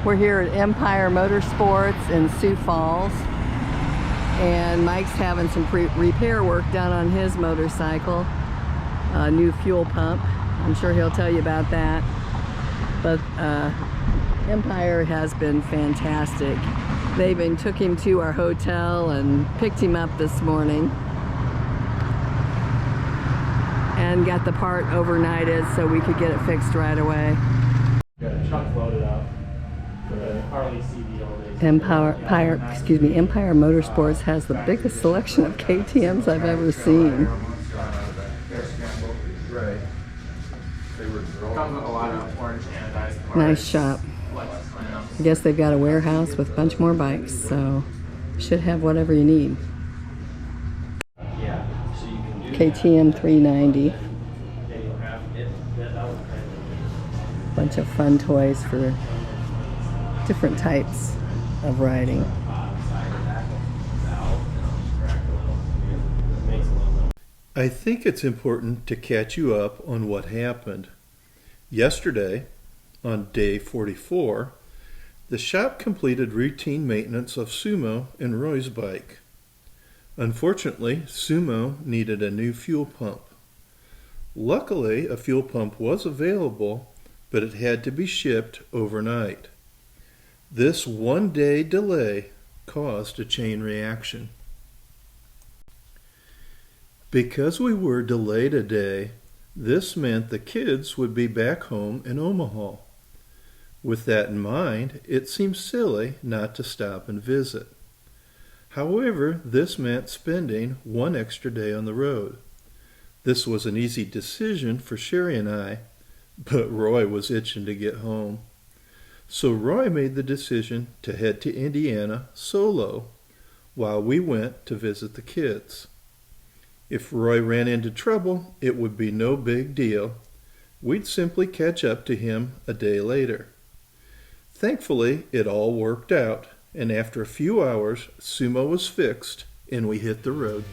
We're here at Empire Motorsports in Sioux Falls, and Mike's having some repair work done on his motorcycle, a new fuel pump. I'm sure he'll tell you about that. But Empire has been fantastic. They even took him to our hotel and picked him up this morning and got the part overnighted so we could get it fixed right away. Got a truck loaded up for the Harley CD all day. Empire Motorsports has the biggest selection of KTMs I've ever seen. Right. Comes with a lot of orange anodized parts. Nice shop. I guess they've got a warehouse with a bunch more bikes, so should have whatever you need. Yeah, so you can do KTM 390. Bunch of fun toys for different types of riding. I think it's important to catch you up on what happened. Yesterday, on day 44, the shop completed routine maintenance of Sumo and Roy's bike. Unfortunately, Sumo needed a new fuel pump. Luckily, a fuel pump was available, but it had to be shipped overnight. This one-day delay caused a chain reaction. Because we were delayed a day, this meant the kids would be back home in Omaha. With that in mind, it seemed silly not to stop and visit. However, this meant spending one extra day on the road. This was an easy decision for Cheri and I, but Roy was itching to get home. So Roy made the decision to head to Indiana solo while we went to visit the kids. If Roy ran into trouble, it would be no big deal. We'd simply catch up to him a day later. Thankfully, it all worked out, and after a few hours, Sumo was fixed and we hit the road.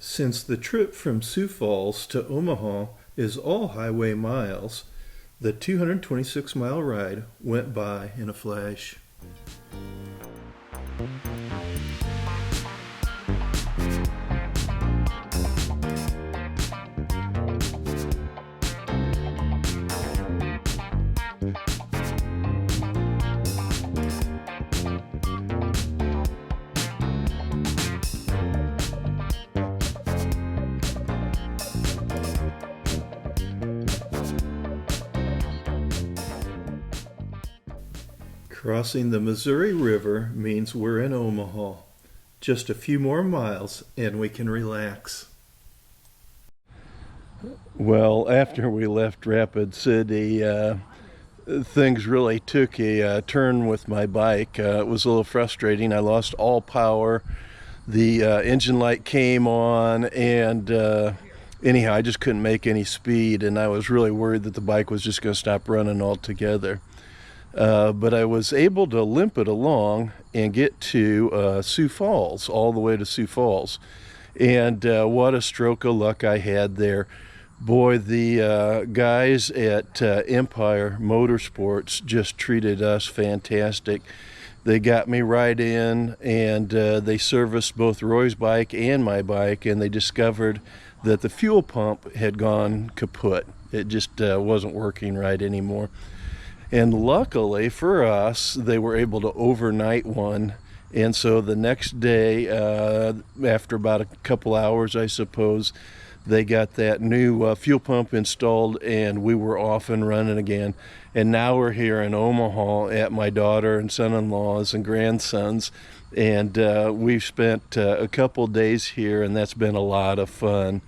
Since the trip from Sioux Falls to Omaha is all highway miles, the 226-mile ride went by in a flash. Crossing the Missouri River means we're in Omaha. Just a few more miles and we can relax. Well, after we left Rapid City, things really took a turn with my bike. It was a little frustrating. I lost all power. The engine light came on, and anyhow, I just couldn't make any speed, and I was really worried that the bike was just going to stop running altogether. But I was able to limp it along and get to Sioux Falls, all the way to Sioux Falls. And what a stroke of luck I had there. Boy, the guys at Empire Motorsports just treated us fantastic. They got me right in, and they serviced both Roy's bike and my bike, and they discovered that the fuel pump had gone kaput. It just wasn't working right anymore. And luckily for us, they were able to overnight one. And so the next day, after about a couple hours, I suppose, they got that new fuel pump installed, and we were off and running again. And now we're here in Omaha at my daughter and son-in-laws and grandsons, and we've spent a couple days here, and that's been a lot of fun.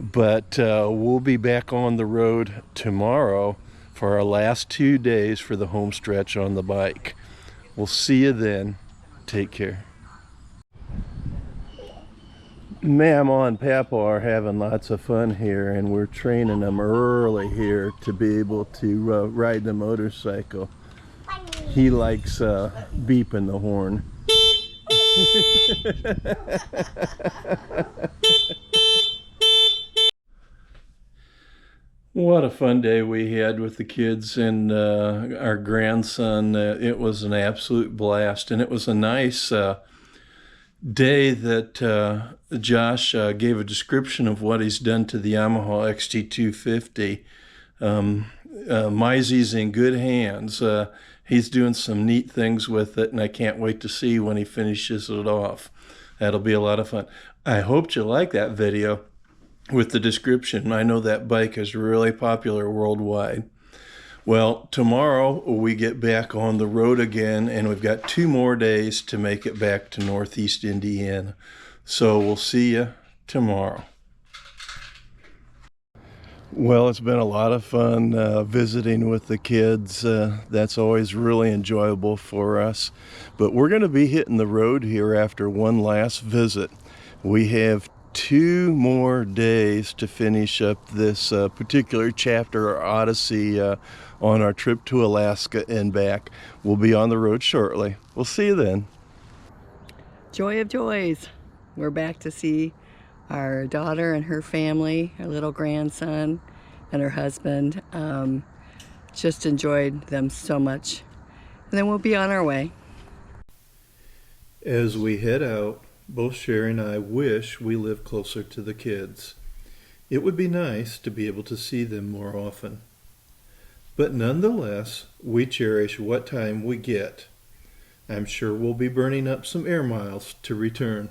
But we'll be back on the road tomorrow for our last 2 days for the home stretch on the bike. We'll see you then. Take care. Mama and Papa are having lots of fun here, and we're training them early here to be able to ride the motorcycle. He likes beeping the horn. What a fun day we had with the kids and our grandson. It was an absolute blast, and it was a nice day that Josh gave a description of what he's done to the Yamaha XT250. Mizey's in good hands. He's doing some neat things with it, and I can't wait to see when he finishes it off. That'll be a lot of fun. I hope you like that video with the description. I know that bike is really popular worldwide. Well, tomorrow we get back on the road again, and we've got 2 more days to make it back to Northeast Indiana. So we'll see you tomorrow. Well, it's been a lot of fun visiting with the kids. That's always really enjoyable for us. But we're going to be hitting the road here after one last visit. We have 2 more days to finish up this particular chapter or odyssey on our trip to Alaska and back. We'll be on the road shortly. We'll see you then. Joy of joys. We're back to see our daughter and her family, our little grandson and her husband. Just enjoyed them so much. And then we'll be on our way. As we head out, both Cheri and I wish we lived closer to the kids. It would be nice to be able to see them more often. But nonetheless, we cherish what time we get. I'm sure we'll be burning up some air miles to return.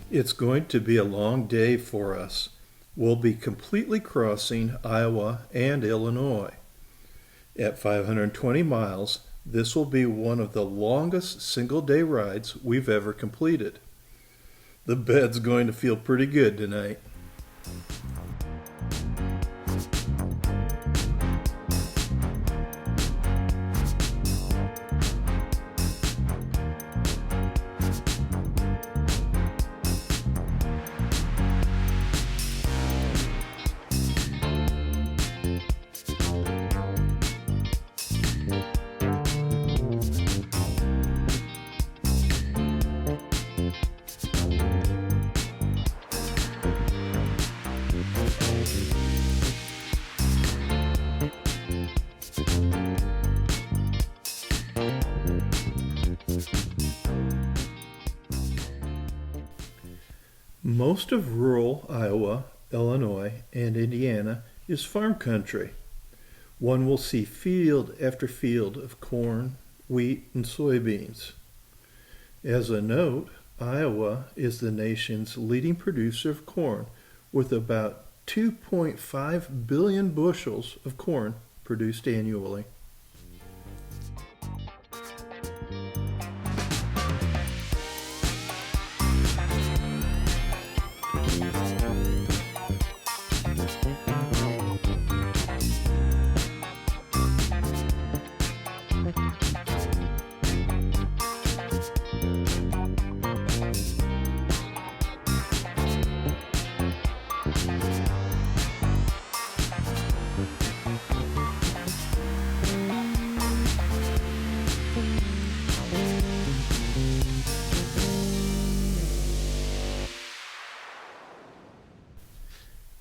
It's going to be a long day for us. We'll be completely crossing Iowa and Illinois. At 520 miles, this will be one of the longest single-day rides we've ever completed. The bed's going to feel pretty good tonight. Most of rural Iowa, Illinois, and Indiana is farm country. One will see field after field of corn, wheat, and soybeans. As a note, Iowa is the nation's leading producer of corn, with about 2.5 billion bushels of corn produced annually.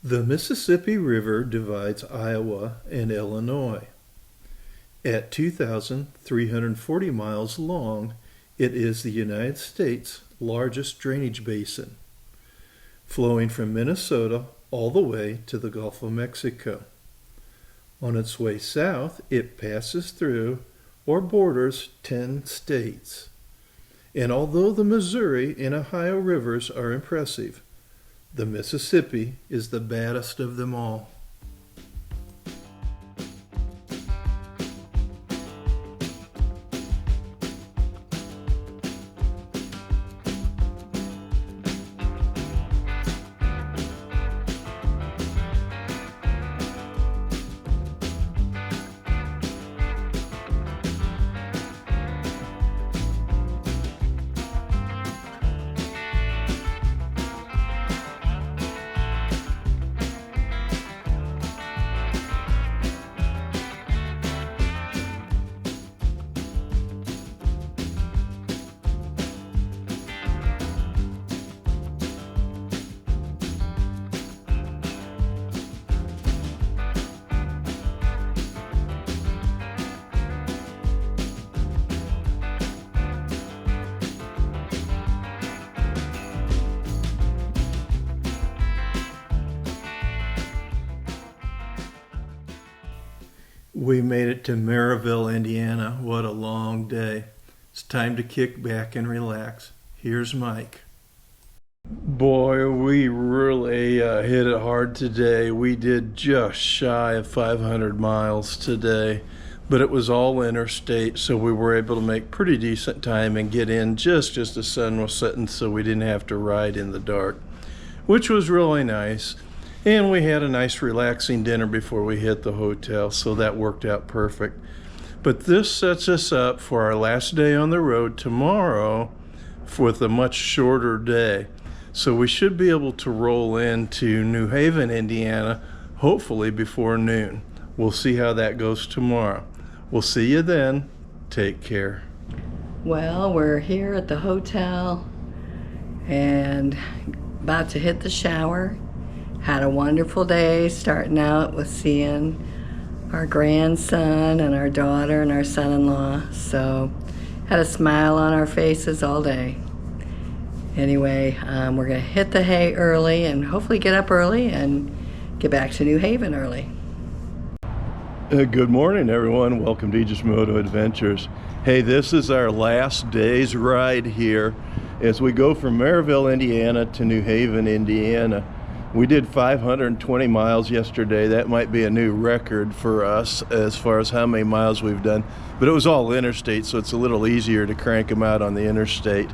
The Mississippi River divides Iowa and Illinois. At 2,340 miles long, it is the United States' largest drainage basin, flowing from Minnesota all the way to the Gulf of Mexico. On its way south, it passes through or borders 10 states. And although the Missouri and Ohio rivers are impressive, the Mississippi is the baddest of them all. We made it to Maryville, Indiana. What a long day. It's time to kick back and relax. Here's Mike. Boy, we really hit it hard today. We did just shy of 500 miles today, but it was all interstate, so we were able to make pretty decent time and get in just as the sun was setting, so we didn't have to ride in the dark, which was really nice. And we had a nice relaxing dinner before we hit the hotel, so that worked out perfect. But this sets us up for our last day on the road tomorrow with a much shorter day. So we should be able to roll into New Haven, Indiana, hopefully before noon. We'll see how that goes tomorrow. We'll see you then. Take care. Well, we're here at the hotel and about to hit the shower. Had a wonderful day, starting out with seeing our grandson and our daughter and our son-in-law. So had a smile on our faces all day. Anyway, we're gonna hit the hay early and hopefully get up early and get back to New Haven early. Good morning, everyone. Welcome to Aegis Moto Adventures. Hey, this is our last day's ride here as we go from Maryville, Indiana to New Haven, Indiana. We did 520 miles yesterday. That might be a new record for us as far as how many miles we've done, but it was all interstate, so it's a little easier to crank them out on the interstate.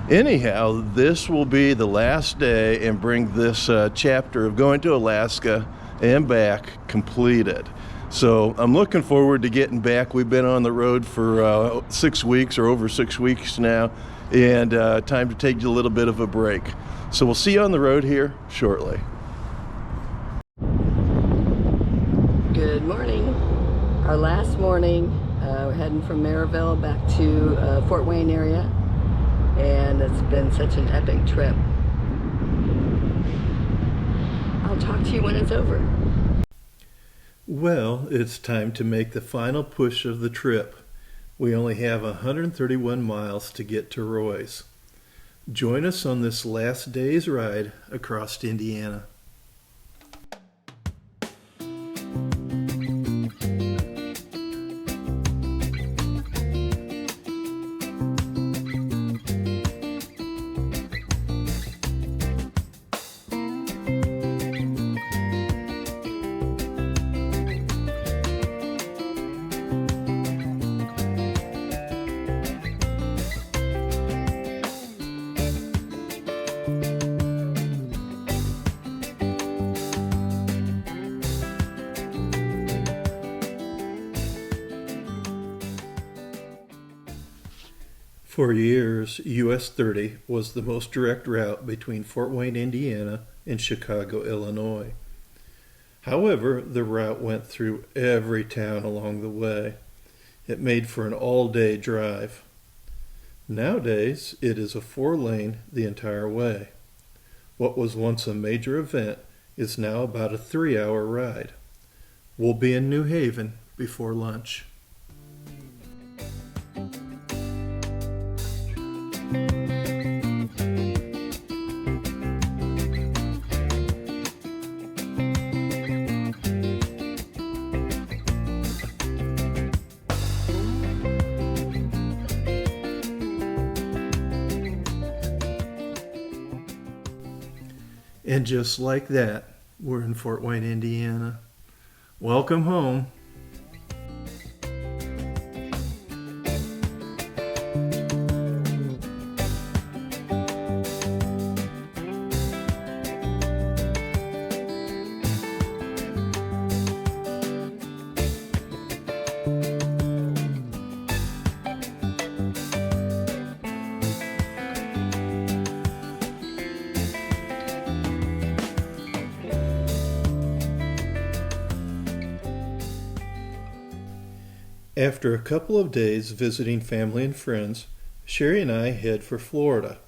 Anyhow, this will be the last day and bring this chapter of going to Alaska and back completed. So I'm looking forward to getting back. We've been on the road for 6 weeks or over 6 weeks now, and time to take a little bit of a break. So we'll see you on the road here shortly. Good morning. Our last morning, we're heading from Maryville back to Fort Wayne area, and it's been such an epic trip. I'll talk to you when it's over. Well, it's time to make the final push of the trip. We only have 131 miles to get to Roy's. Join us on this last day's ride across Indiana. For years, US 30 was the most direct route between Fort Wayne, Indiana and Chicago, Illinois. However, the route went through every town along the way. It made for an all-day drive. Nowadays, it is a 4-lane the entire way. What was once a major event is now about a 3-hour ride. We'll be in New Haven before lunch. And just like that, we're in Fort Wayne, Indiana. Welcome home. After a couple of days visiting family and friends, Cheri and I head for Florida.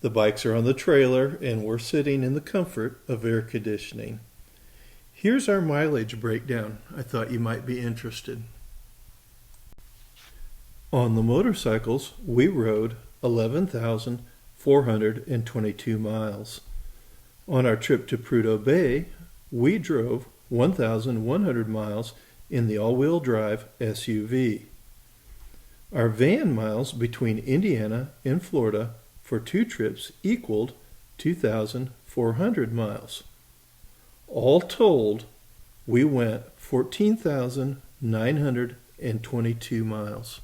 The bikes are on the trailer and we're sitting in the comfort of air conditioning. Here's our mileage breakdown. I thought you might be interested. On the motorcycles, we rode 11,422 miles. On our trip to Prudhoe Bay, we drove 1,100 miles in the all-wheel drive SUV. Our van miles between Indiana and Florida for 2 trips equaled 2,400 miles. All told, we went 14,922 miles.